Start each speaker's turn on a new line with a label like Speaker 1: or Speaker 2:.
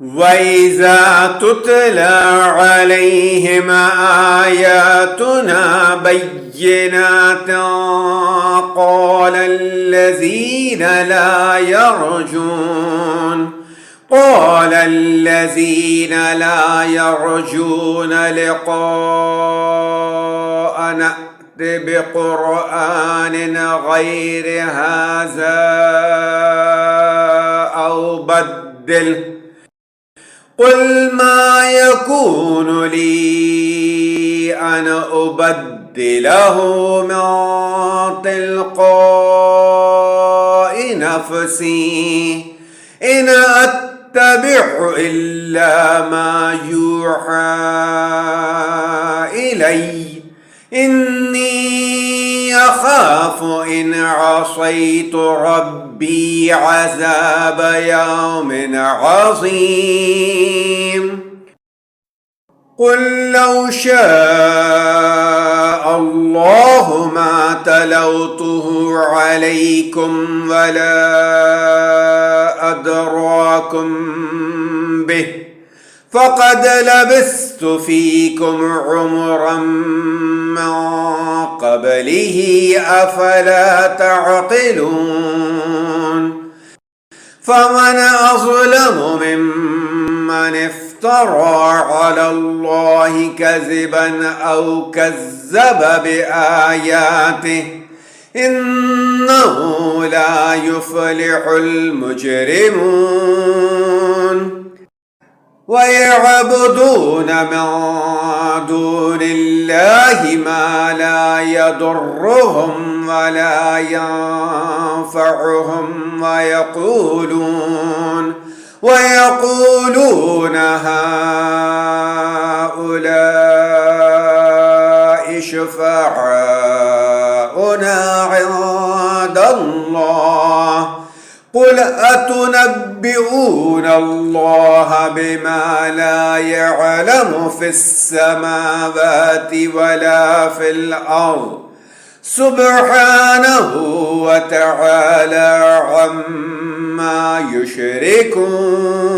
Speaker 1: وإذا تتلى عليهم آياتنا بينات قال الذين لا يرجون لقاءنا بقرآن غير هذا أو بدله قل ما يكون لي أن أبدله من تلقاء نفسي إن أتبع إلا ما يوحى إلي إني أخاف إن عصيت ربي عذاب يوم عظيم قل لو شاء الله ما تلوته عليكم ولا أدراكم به فقد لبثت فيكم عمرا من قبله أفلا تعقلون فمن أظلم ممن افترى على الله كذبا أو كذب بآياته إنه لا يفلح المجرمون ويعبدون من دون الله ما لا يضرهم ولا ينفعهم ويقولون هؤلاء شفعاؤنا عند الله قل أتنبئون الله بما لا يعلم في السماوات ولا في الأرض سبحانه وتعالى عما يشركون